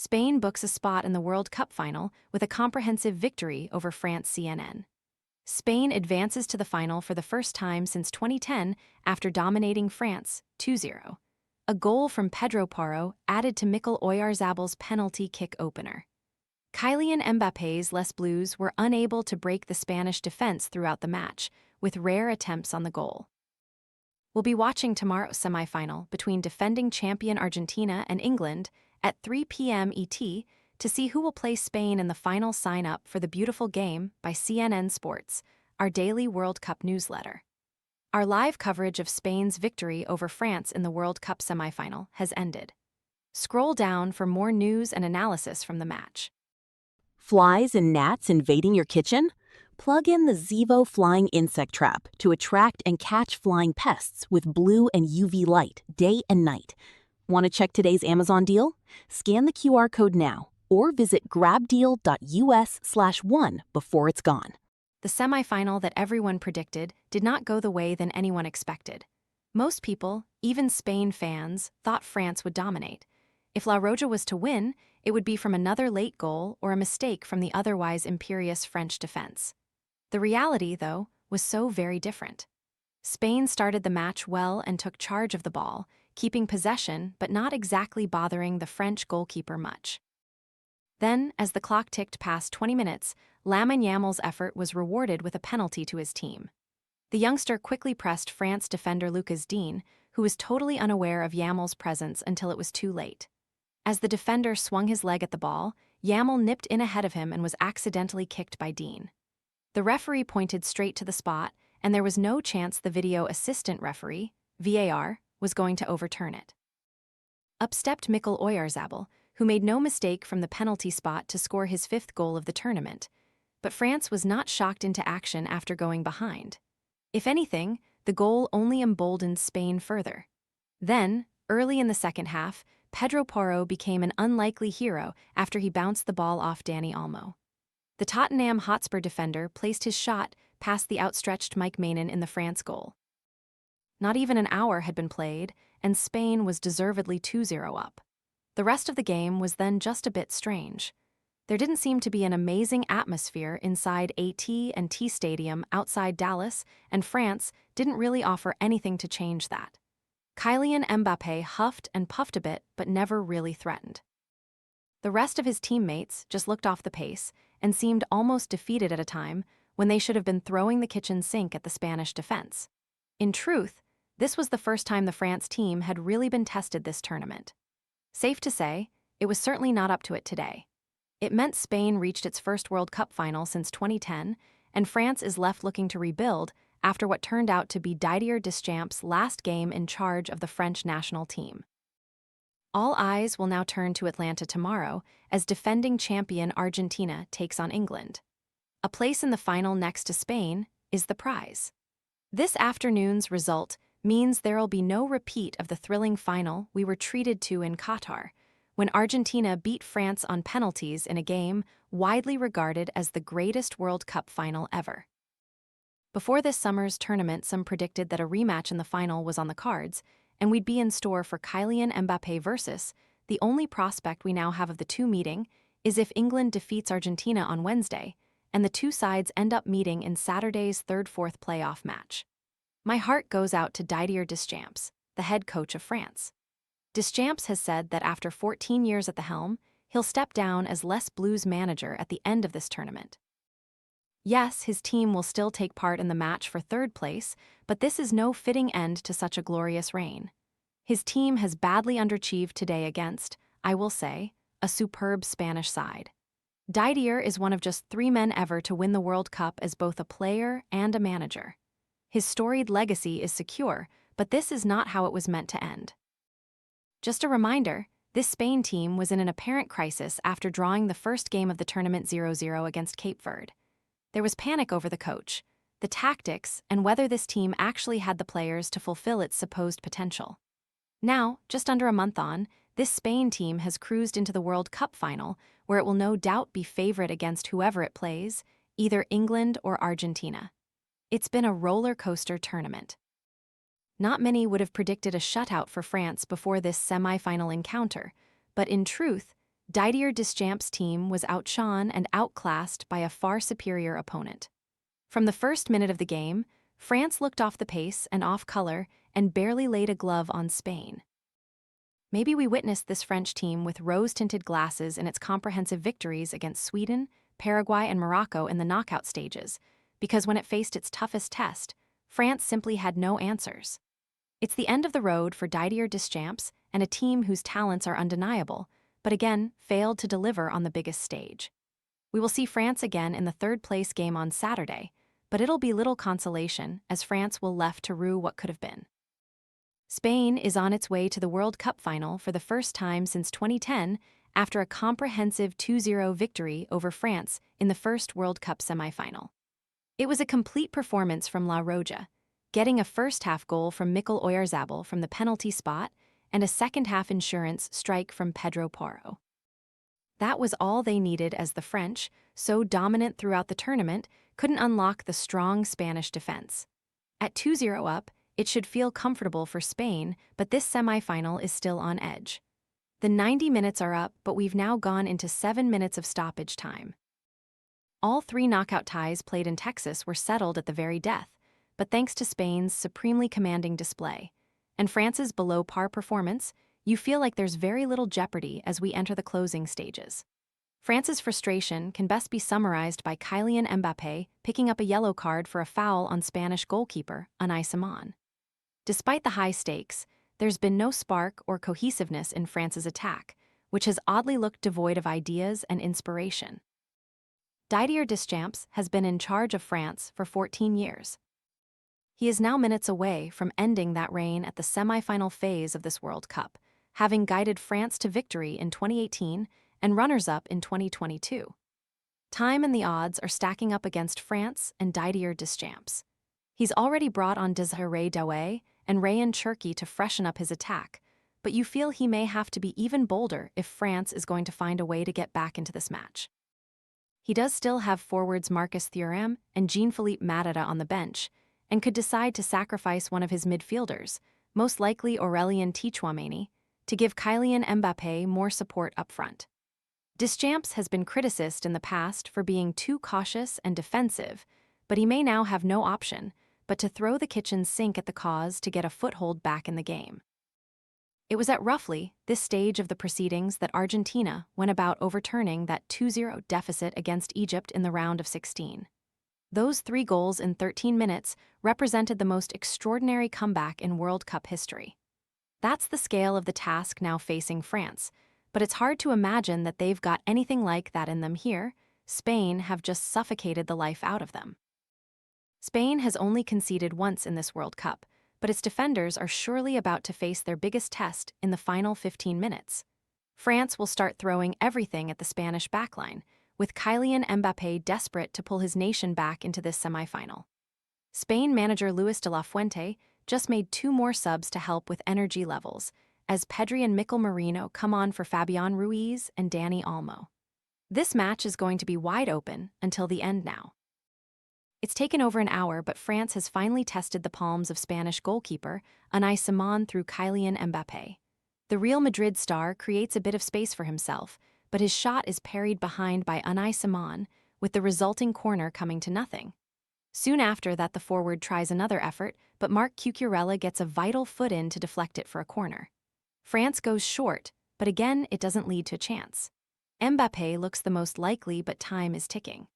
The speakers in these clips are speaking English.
Spain books a spot in the World Cup final with a comprehensive victory over France CNN. Spain advances to the final for the first time since 2010 after dominating France 2-0. A goal from Pedro Porro added to Mikel Oyarzabal's penalty kick opener. Kylian Mbappe's Les Bleus were unable to break the Spanish defense throughout the match, with rare attempts on the goal. We'll be watching tomorrow's semifinal between defending champion Argentina and England at 3 p.m. ET to see who will play Spain in the final sign-up for the beautiful game by CNN Sports, our daily World Cup newsletter. Our live coverage of Spain's victory over France in the World Cup semifinal has ended. Scroll down for more news and analysis from the match. Flies and gnats invading your kitchen? Plug in the Zevo Flying Insect Trap to attract and catch flying pests with blue and UV light day and night. Want to check today's Amazon deal? Scan the QR code now or visit grabdeal.us/one before it's gone. The semifinal that everyone predicted did not go the way than anyone expected. Most people, even Spain fans, thought France would dominate. If La Roja was to win, it would be from another late goal or a mistake from the otherwise imperious French defense. The reality, though, was so very different. Spain started the match well and took charge of the ball, keeping possession but not exactly bothering the French goalkeeper much. Then, as the clock ticked past 20 minutes, Lamine Yamal's effort was rewarded with a penalty to his team. The youngster quickly pressed France defender Lucas Digne, who was totally unaware of Yamal's presence until it was too late. As the defender swung his leg at the ball, Yamal nipped in ahead of him and was accidentally kicked by Digne. The referee pointed straight to the spot, and there was no chance the video assistant referee, VAR, was going to overturn it. Up stepped Mikel Oyarzabal, who made no mistake from the penalty spot to score his fifth goal of the tournament. But France was not shocked into action after going behind. If anything, the goal only emboldened Spain further. Then, early in the second half, Pedro Porro became an unlikely hero after he bounced the ball off Dani Olmo. The Tottenham Hotspur defender placed his shot past the outstretched Mike Maignan in the France goal. Not even an hour had been played, and Spain was deservedly 2-0 up. The rest of the game was then just a bit strange. There didn't seem to be an amazing atmosphere inside AT&T Stadium outside Dallas, and France didn't really offer anything to change that. Kylian Mbappé huffed and puffed a bit but never really threatened. The rest of his teammates just looked off the pace and seemed almost defeated at a time when they should have been throwing the kitchen sink at the Spanish defense. In truth, this was the first time the France team had really been tested this tournament. Safe to say, it was certainly not up to it today. It meant Spain reached its first World Cup final since 2010, and France is left looking to rebuild after what turned out to be Didier Deschamps' last game in charge of the French national team. All eyes will now turn to Atlanta tomorrow as defending champion Argentina takes on England. A place in the final next to Spain is the prize. This afternoon's result means there'll be no repeat of the thrilling final we were treated to in Qatar, when Argentina beat France on penalties in a game widely regarded as the greatest World Cup final ever. Before this summer's tournament, some predicted that a rematch in the final was on the cards, and we'd be in store for Kylian Mbappé versus. The only prospect we now have of the two meeting is if England defeats Argentina on Wednesday, and the two sides end up meeting in Saturday's third-fourth playoff match. My heart goes out to Didier Deschamps, the head coach of France. Deschamps has said that after 14 years at the helm, he'll step down as Les Bleus manager at the end of this tournament. Yes, his team will still take part in the match for third place, but this is no fitting end to such a glorious reign. His team has badly underachieved today against, I will say, a superb Spanish side. Didier is one of just 3 men ever to win the World Cup as both a player and a manager. His storied legacy is secure, but this is not how it was meant to end. Just a reminder, this Spain team was in an apparent crisis after drawing the first game of the tournament 0-0 against Cape Verde. There was panic over the coach, the tactics, and whether this team actually had the players to fulfill its supposed potential. Now, just under a month on, this Spain team has cruised into the World Cup final, where it will no doubt be favorite against whoever it plays, either England or Argentina. It's been a roller coaster tournament. Not many would have predicted a shutout for France before this semi-final encounter, but in truth, Didier Deschamps' team was outshone and outclassed by a far superior opponent. From the first minute of the game, France looked off the pace and off color and barely laid a glove on Spain. Maybe we witnessed this French team with rose-tinted glasses in its comprehensive victories against Sweden, Paraguay, and Morocco in the knockout stages, because when it faced its toughest test, France simply had no answers. It's the end of the road for Didier Deschamps and a team whose talents are undeniable, but again failed to deliver on the biggest stage. We will see France again in the third-place game on Saturday, but it'll be little consolation as France will left to rue what could have been. Spain is on its way to the World Cup final for the first time since 2010 after a comprehensive 2-0 victory over France in the first World Cup semifinal. It was a complete performance from La Roja, getting a first-half goal from Mikel Oyarzabal from the penalty spot and a second-half insurance strike from Pedro Porro. That was all they needed as the French, so dominant throughout the tournament, couldn't unlock the strong Spanish defense. At 2-0 up, it should feel comfortable for Spain, but this semifinal is still on edge. The 90 minutes are up, but we've now gone into 7 minutes of stoppage time. All 3 knockout ties played in Texas were settled at the very death, but thanks to Spain's supremely commanding display and France's below-par performance, you feel like there's very little jeopardy as we enter the closing stages. France's frustration can best be summarized by Kylian Mbappé picking up a yellow card for a foul on Spanish goalkeeper Unai Simon. Despite the high stakes, there's been no spark or cohesiveness in France's attack, which has oddly looked devoid of ideas and inspiration. Didier Deschamps has been in charge of France for 14 years. He is now minutes away from ending that reign at the semi-final phase of this World Cup, having guided France to victory in 2018 and runners-up in 2022. Time and the odds are stacking up against France and Didier Deschamps. He's already brought on Desiré Doué and Rayan Cherki to freshen up his attack, but you feel he may have to be even bolder if France is going to find a way to get back into this match. He does still have forwards Marcus Thuram and Jean-Philippe Mateta on the bench, and could decide to sacrifice one of his midfielders, most likely Aurélien Tchouaméni, to give Kylian Mbappé more support up front. Deschamps has been criticized in the past for being too cautious and defensive, but he may now have no option but to throw the kitchen sink at the cause to get a foothold back in the game. It was at roughly this stage of the proceedings that Argentina went about overturning that 2-0 deficit against Egypt in the round of 16. Those 3 goals in 13 minutes represented the most extraordinary comeback in World Cup history. That's the scale of the task now facing France, but it's hard to imagine that they've got anything like that in them here. Spain have just suffocated the life out of them. Spain has only conceded once in this World Cup, but its defenders are surely about to face their biggest test in the final 15 minutes. France will start throwing everything at the Spanish backline, with Kylian Mbappé desperate to pull his nation back into this semifinal. Spain manager Luis de la Fuente just made 2 more subs to help with energy levels, as Pedri and Mikel Merino come on for Fabian Ruiz and Dani Olmo. This match is going to be wide open until the end now. It's taken over an hour, but France has finally tested the palms of Spanish goalkeeper Unai Simon through Kylian Mbappé. The Real Madrid star creates a bit of space for himself, but his shot is parried behind by Unai Simon, with the resulting corner coming to nothing. Soon after that, the forward tries another effort, but Marc Cucurella gets a vital foot in to deflect it for a corner. France goes short, but again it doesn't lead to a chance. Mbappé looks the most likely, but time is ticking.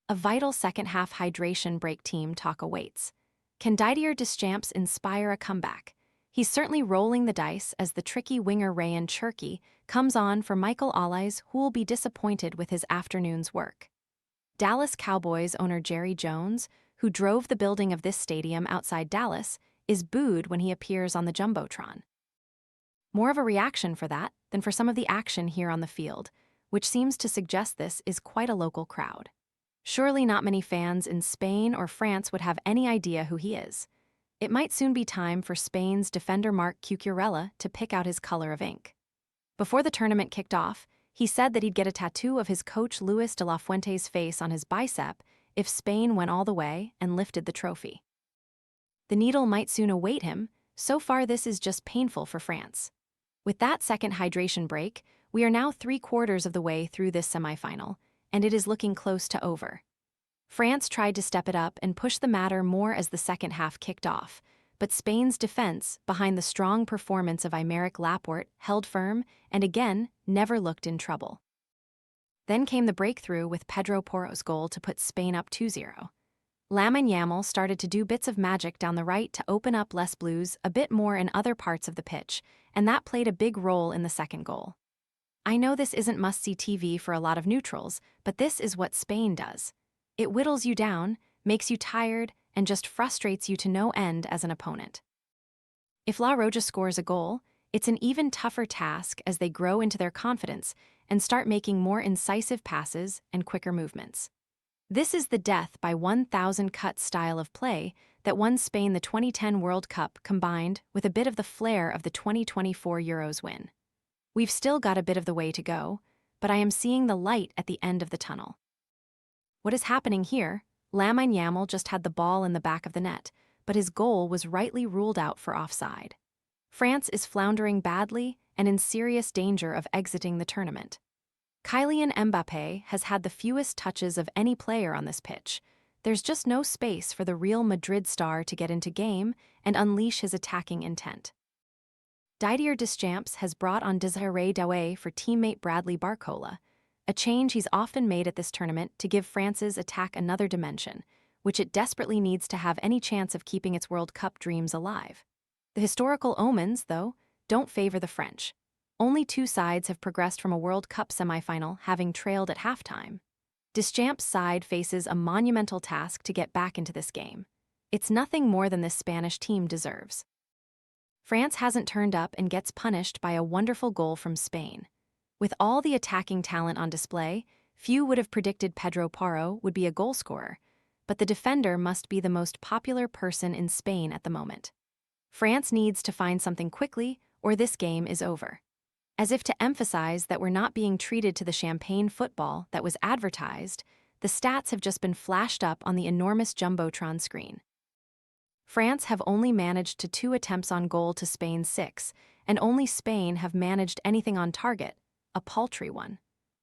A vital second-half hydration break team talk awaits. Can Didier Deschamps inspire a comeback? He's certainly rolling the dice as the tricky winger Rayan Cherki comes on for Michael Oyarzabal, who will be disappointed with his afternoon's work. Dallas Cowboys owner Jerry Jones, who drove the building of this stadium outside Dallas, is booed when he appears on the Jumbotron. More of a reaction for that than for some of the action here on the field, which seems to suggest this is quite a local crowd. Surely not many fans in Spain or France would have any idea who he is. It might soon be time for Spain's defender Marc Cucurella to pick out his color of ink. Before the tournament kicked off, he said that he'd get a tattoo of his coach Luis de la Fuente's face on his bicep if Spain went all the way and lifted the trophy. The needle might soon await him. So far this is just painful for France. With that second hydration break, We are now 3/4 of the way through this semifinal, and it is looking close to over. France tried to step it up and push the matter more as the second half kicked off, but Spain's defense, behind the strong performance of Aymeric Laporte, held firm and again never looked in trouble. Then came the breakthrough with Pedro Porro's goal to put Spain up 2-0. Lamine Yamal started to do bits of magic down the right to open up Les Bleus a bit more in other parts of the pitch, and that played a big role in the second goal. I know this isn't must-see TV for a lot of neutrals, but this is what Spain does. It whittles you down, makes you tired, and just frustrates you to no end as an opponent. If La Roja scores a goal, it's an even tougher task as they grow into their confidence and start making more incisive passes and quicker movements. This is the death by 1,000 cut style of play that won Spain the 2010 World Cup combined with a bit of the flair of the 2024 Euros win. We've still got a bit of the way to go, but I am seeing the light at the end of the tunnel. What is happening here? Lamine Yamal just had the ball in the back of the net, but his goal was rightly ruled out for offside. France is floundering badly and in serious danger of exiting the tournament. Kylian Mbappé has had the fewest touches of any player on this pitch. There's just no space for the Real Madrid star to get into game and unleash his attacking intent. Didier Deschamps has brought on Désiré Doué for teammate Bradley Barcola, a change he's often made at this tournament to give France's attack another dimension, which it desperately needs to have any chance of keeping its World Cup dreams alive. The historical omens, though, don't favor the French. Only two sides have progressed from a World Cup semifinal having trailed at halftime. Deschamps' side faces a monumental task to get back into this game. It's nothing more than this Spanish team deserves. France hasn't turned up and gets punished by a wonderful goal from Spain. With all the attacking talent on display, few would have predicted Pedro Porro would be a goalscorer, but the defender must be the most popular person in Spain at the moment. France needs to find something quickly, or this game is over. As if to emphasize that we're not being treated to the champagne football that was advertised, the stats have just been flashed up on the enormous jumbotron screen. France have only managed to 2 attempts on goal to Spain's 6, and only Spain have managed anything on target, a paltry one.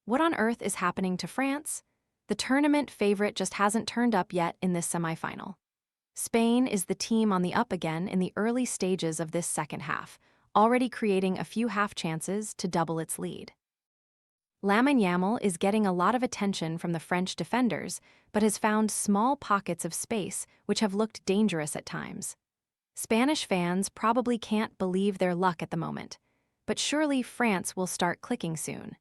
What on earth is happening to France? The tournament favorite just hasn't turned up yet in this semifinal. Spain is the team on the up again in the early stages of this second half, already creating a few half chances to double its lead. Lamine Yamal is getting a lot of attention from the French defenders, but has found small pockets of space which have looked dangerous at times. Spanish fans probably can't believe their luck at the moment, but surely France will start clicking soon.